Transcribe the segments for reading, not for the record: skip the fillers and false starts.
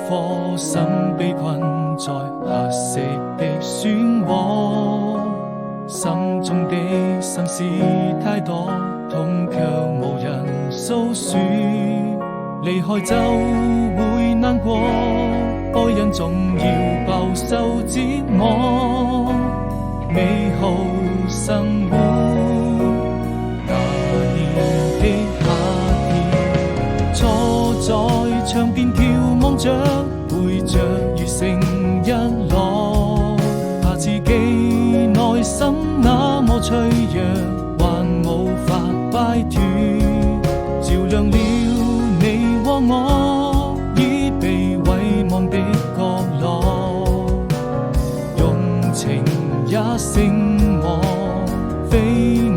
顆心被困在黑色的漩渦，心中的心事太多，痛卻無人訴說。離開就會難過，愛人總要飽受折磨。美好生活，那年的夏天，坐在窗邊眺望着，背着雨成日落，怕自己內心那麼脆弱，還無法擺脫，照亮了你和我已被遺忘的角落，用情也勝我，非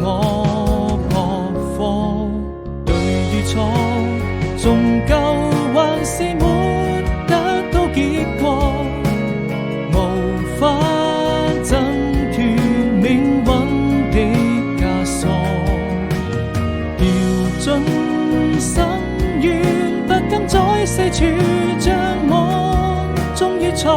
我撲火。對與錯，終究還是沒得到結果，無法掙脫命運的枷鎖，掉進深淵，不敢再四處張望，終於才